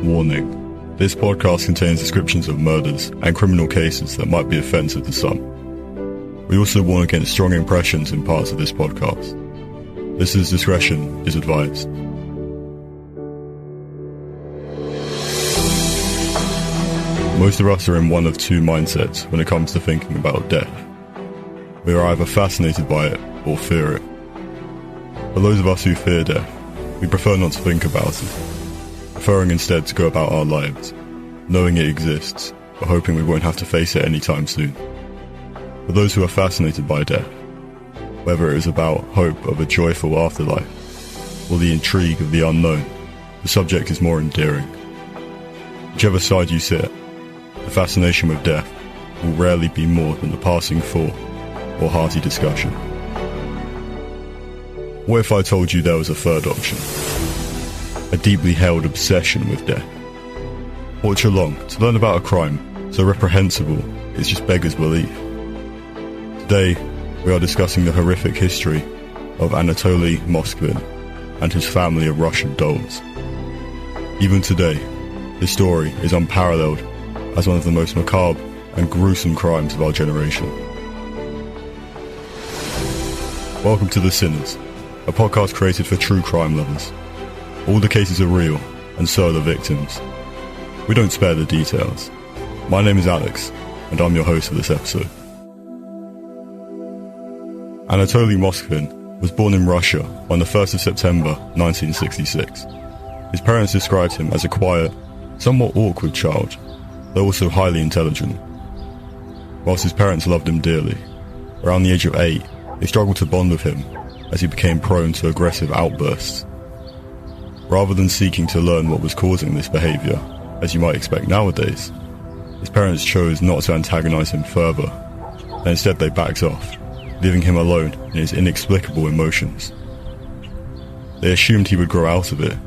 Warning. This podcast contains descriptions of murders and criminal cases that might be offensive to some. We also warn against strong impressions in parts of this podcast. Listeners' discretion is advised. Most of us are in one of two mindsets when it comes to thinking about death. We are either fascinated by it or fear it. For those of us who fear death, we prefer not to think about it, preferring instead to go about our lives, knowing it exists, but hoping we won't have to face it anytime soon. For those who are fascinated by death, whether it is about hope of a joyful afterlife or the intrigue of the unknown, the subject is more endearing. Whichever side you sit, the fascination with death will rarely be more than a passing thought or hearty discussion. What if I told you there was a third option? A deeply held obsession with death. Watch along to learn about a crime so reprehensible it just beggars belief. Today, we are discussing the horrific history of Anatoly Moskvin and his family of Russian dolls. Even today, this story is unparalleled as one of the most macabre and gruesome crimes of our generation. Welcome to The Sinners, a podcast created for true crime lovers. All the cases are real, and so are the victims. We don't spare the details. My name is Alex, and I'm your host for this episode. Anatoly Moskvin was born in Russia on the 1st of September 1966. His parents described him as a quiet, somewhat awkward child, though also highly intelligent. Whilst his parents loved him dearly, around the age of 8, they struggled to bond with him as he became prone to aggressive outbursts. Rather than seeking to learn what was causing this behaviour, as you might expect nowadays, his parents chose not to antagonize him further, and instead they backed off, leaving him alone in his inexplicable emotions. They assumed he would grow out of it,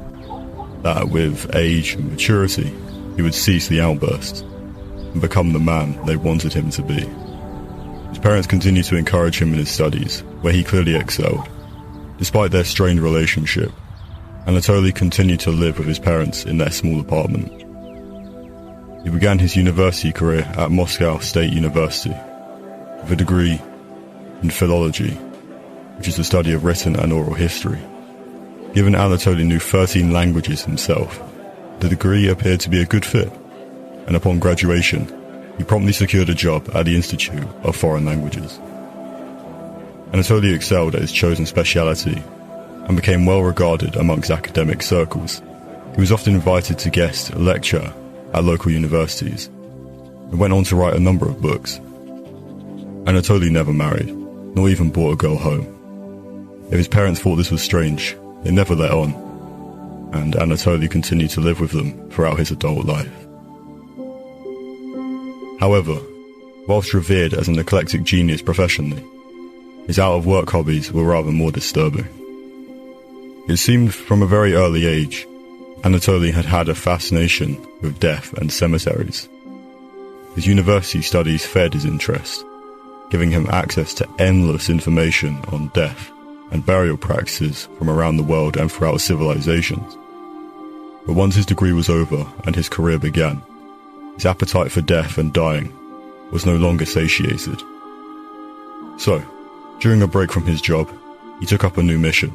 that with age and maturity, he would cease the outbursts and become the man they wanted him to be. His parents continued to encourage him in his studies, where he clearly excelled. Despite their strained relationship, Anatoly continued to live with his parents in their small apartment. He began his university career at Moscow State University with a degree in philology, which is the study of written and oral history. Given Anatoly knew 13 languages himself, the degree appeared to be a good fit, and upon graduation, he promptly secured a job at the Institute of Foreign Languages. Anatoly excelled at his chosen speciality and became well regarded amongst academic circles. He was often invited to guest lecture at local universities and went on to write a number of books. Anatoly never married, nor even brought a girl home. If his parents thought this was strange, they never let on, and Anatoly continued to live with them throughout his adult life. However, whilst revered as an eclectic genius professionally, his out-of-work hobbies were rather more disturbing. It seemed from a very early age, Anatoly had had a fascination with death and cemeteries. His university studies fed his interest, giving him access to endless information on death and burial practices from around the world and throughout civilizations. But once his degree was over and his career began, his appetite for death and dying was no longer satiated. So, during a break from his job, he took up a new mission.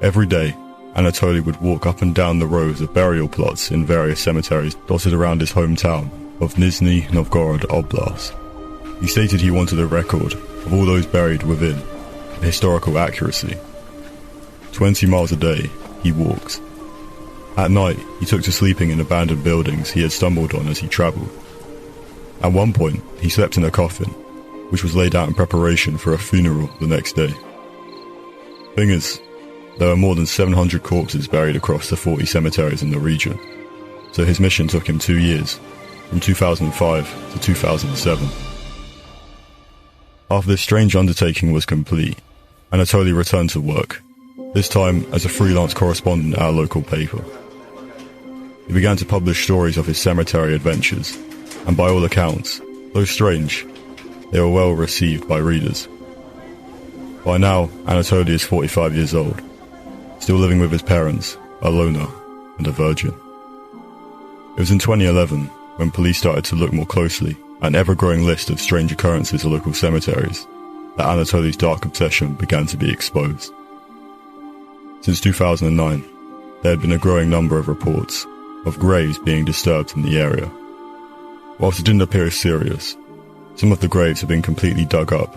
Every day, Anatoly would walk up and down the rows of burial plots in various cemeteries dotted around his hometown of Nizhny Novgorod Oblast. He stated he wanted a record of all those buried within historical accuracy. 20 miles a day, he walked. At night, he took to sleeping in abandoned buildings he had stumbled on as he travelled. At one point, he slept in a coffin, which was laid out in preparation for a funeral the next day. Thing is, there were more than 700 corpses buried across the 40 cemeteries in the region, so his mission took him 2 years, from 2005 to 2007. After this strange undertaking was complete, Anatoly returned to work, this time as a freelance correspondent at a local paper. He began to publish stories of his cemetery adventures, and by all accounts, though strange, they were well received by readers. By now, Anatoly is 45 years old, still living with his parents, a loner and a virgin. was in 2011 when police started to look more closely at an ever-growing list of strange occurrences at local cemeteries that Anatoly's dark obsession began to be exposed. Since 2009, there had been a growing number of reports of graves being disturbed in the area. Whilst it didn't appear as serious, some of the graves had been completely dug up,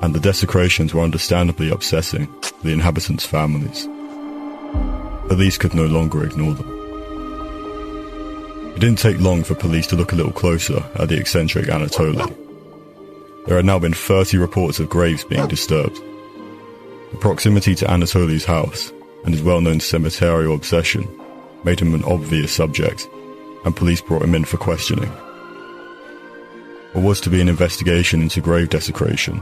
and the desecrations were understandably upsetting the inhabitants' families. Police could no longer ignore them. It didn't take long for police to look a little closer at the eccentric Anatoly. There had now been 30 reports of graves being disturbed. The proximity to Anatoly's house and his well-known cemeterial obsession made him an obvious subject, and police brought him in for questioning. What was to be an investigation into grave desecration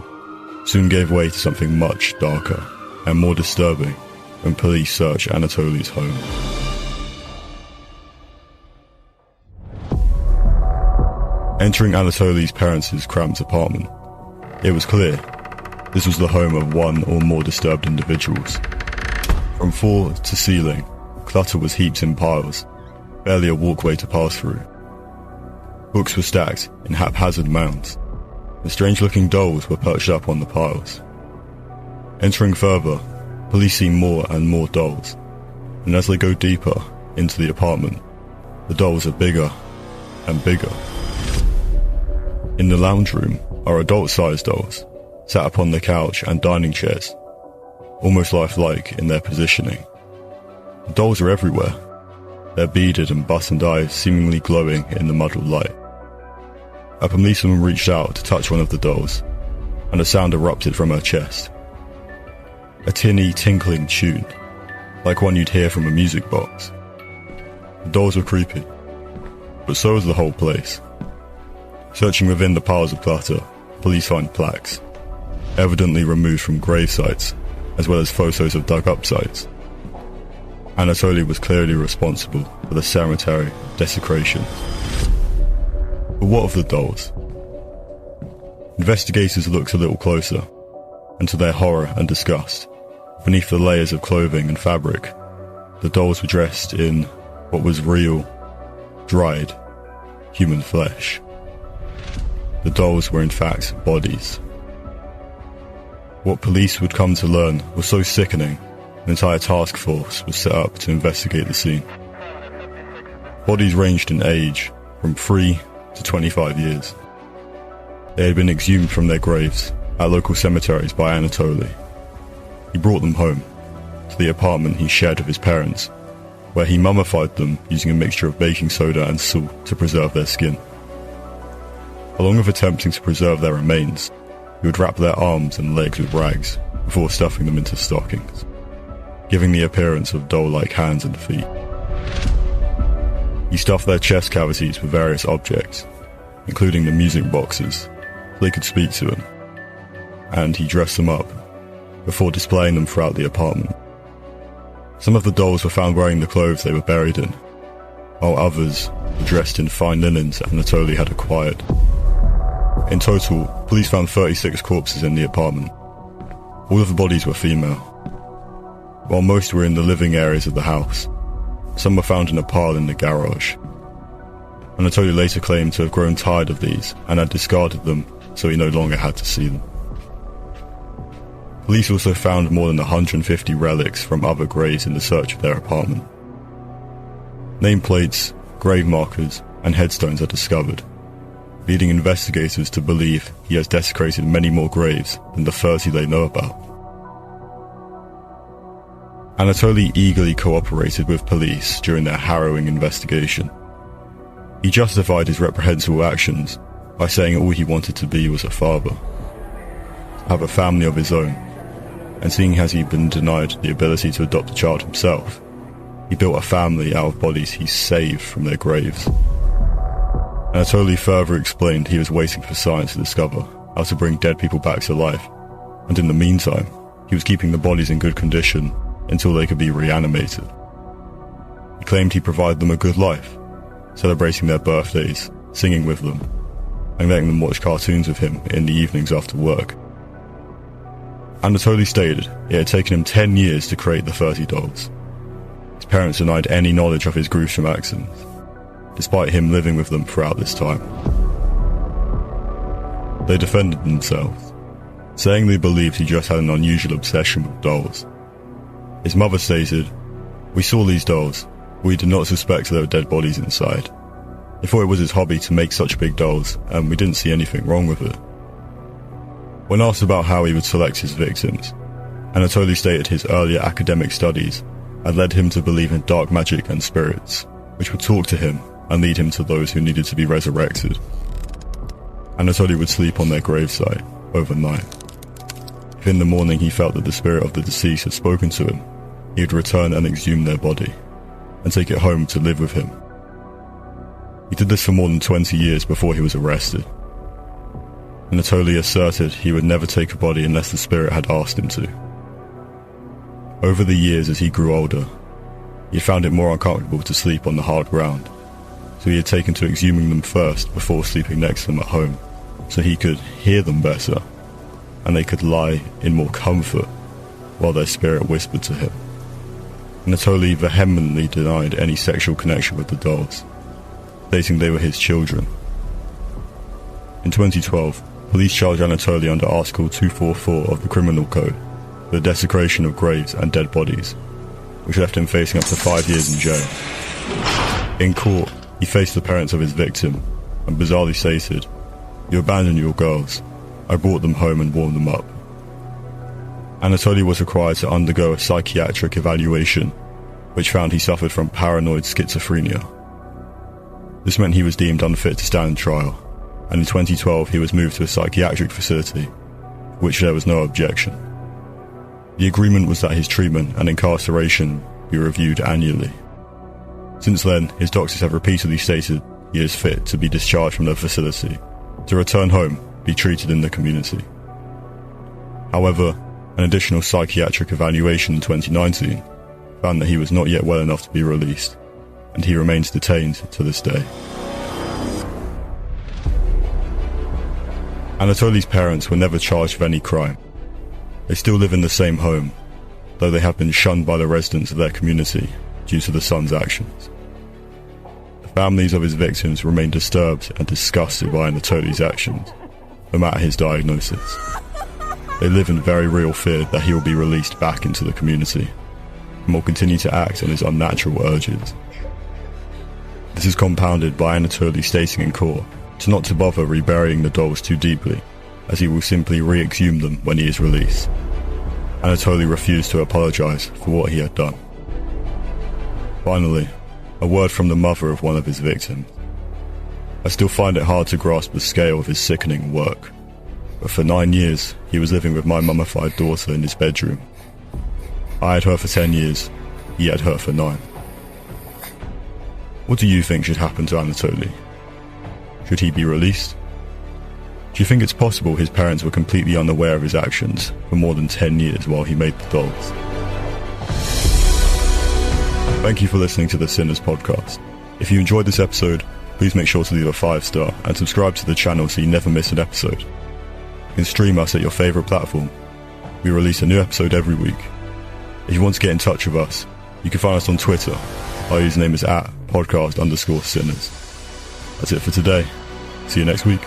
soon gave way to something much darker and more disturbing when police searched Anatoly's home. Entering Anatoly's parents' cramped apartment, it was clear this was the home of one or more disturbed individuals. From floor to ceiling, clutter was heaped in piles, barely a walkway to pass through. Books were stacked in haphazard mounds, and strange-looking dolls were perched up on the piles. Entering further, police see more and more dolls, and as they go deeper into the apartment, the dolls are bigger and bigger. In the lounge room are adult-sized dolls, sat upon the couch and dining chairs, almost lifelike in their positioning. The dolls are everywhere, their beaded and buttoned eyes seemingly glowing in the muddled light. A policewoman reached out to touch one of the dolls, and a sound erupted from her chest. A tinny, tinkling tune, like one you'd hear from a music box. The dolls were creepy, but so was the whole place. Searching within the piles of clutter, police find plaques, evidently removed from grave sites, as well as photos of dug-up sites. Anatoly was clearly responsible for the cemetery desecration. But what of the dolls? Investigators looked a little closer, and to their horror and disgust, beneath the layers of clothing and fabric, the dolls were dressed in what was real, dried, human flesh. The dolls were in fact bodies. What police would come to learn was so sickening, an entire task force was set up to investigate the scene. Bodies ranged in age from 3 to 25 years. They had been exhumed from their graves at local cemeteries by Anatoly. He brought them home, to the apartment he shared with his parents, where he mummified them using a mixture of baking soda and salt to preserve their skin. Along with attempting to preserve their remains, he would wrap their arms and legs with rags before stuffing them into stockings, giving the appearance of doll-like hands and feet. He stuffed their chest cavities with various objects, including the music boxes, so they could speak to him, and he dressed them up before displaying them throughout the apartment. Some of the dolls were found wearing the clothes they were buried in, while others were dressed in fine linens Anatoly had acquired. In total, police found 36 corpses in the apartment. All of the bodies were female. While most were in the living areas of the house, some were found in a pile in the garage. Anatoly later claimed to have grown tired of these and had discarded them, so he no longer had to see them. Police also found more than 150 relics from other graves in the search of their apartment. Nameplates, grave markers, and headstones are discovered, leading investigators to believe he has desecrated many more graves than the 30 they know about. Anatoly eagerly cooperated with police during their harrowing investigation. He justified his reprehensible actions by saying all he wanted to be was a father, to have a family of his own, and seeing as he'd been denied the ability to adopt a child himself, he built a family out of bodies he saved from their graves. Anatoly further explained he was waiting for science to discover how to bring dead people back to life, and in the meantime, he was keeping the bodies in good condition until they could be reanimated. He claimed he provided them a good life, celebrating their birthdays, singing with them, and letting them watch cartoons with him in the evenings after work. Anatoly stated it had taken him 10 years to create the 30 dolls. His parents denied any knowledge of his gruesome actions, despite him living with them throughout this time. They defended themselves, saying they believed he just had an unusual obsession with dolls. His mother stated, "We saw these dolls, but we did not suspect there were dead bodies inside. He thought it was his hobby to make such big dolls, and we didn't see anything wrong with it." When asked about how he would select his victims, Anatoly stated his earlier academic studies had led him to believe in dark magic and spirits, which would talk to him and lead him to those who needed to be resurrected. Anatoly would sleep on their gravesite overnight. If in the morning he felt that the spirit of the deceased had spoken to him, he would return and exhume their body, and take it home to live with him. He did this for more than 20 years before he was arrested. Anatoly asserted he would never take a body unless the spirit had asked him to. Over the years as he grew older, he had found it more uncomfortable to sleep on the hard ground, so he had taken to exhuming them first before sleeping next to them at home, so he could hear them better, and they could lie in more comfort while their spirit whispered to him. Anatoly vehemently denied any sexual connection with the dolls, stating they were his children. In 2012, police charged Anatoly under Article 244 of the Criminal Code for the desecration of graves and dead bodies, which left him facing up to 5 years in jail. In court, he faced the parents of his victim and bizarrely stated, "You abandoned your girls. I brought them home and warmed them up." Anatoly was required to undergo a psychiatric evaluation, which found he suffered from paranoid schizophrenia. This meant he was deemed unfit to stand trial, and in 2012 he was moved to a psychiatric facility, for which there was no objection. The agreement was that his treatment and incarceration be reviewed annually. Since then, his doctors have repeatedly stated he is fit to be discharged from the facility, to return home, be treated in the community. However, an additional psychiatric evaluation in 2019 found that he was not yet well enough to be released, and he remains detained to this day. Anatoly's parents were never charged with any crime. They still live in the same home, though they have been shunned by the residents of their community due to the son's actions. The families of his victims remain disturbed and disgusted by Anatoly's actions, no matter his diagnosis. They live in very real fear that he will be released back into the community, and will continue to act on his unnatural urges. This is compounded by Anatoly stating in court not to bother reburying the dolls too deeply, as he will simply re-exhume them when he is released. Anatoly refused to apologise for what he had done. Finally, a word from the mother of one of his victims. "I still find it hard to grasp the scale of his sickening work, but for 9 years he was living with my mummified daughter in his bedroom. I had her for 10 years, he had her for 9. What do you think should happen to Anatoly? Should he be released? Do you think it's possible his parents were completely unaware of his actions for more than 10 years while he made the dolls?" Thank you for listening to the Sinners podcast. If you enjoyed this episode, please make sure to leave a 5-star and subscribe to the channel so you never miss an episode. You can stream us at your favourite platform. We release a new episode every week. If you want to get in touch with us, you can find us on Twitter. Our username is @podcast_sinners. That's it for today. See you next week.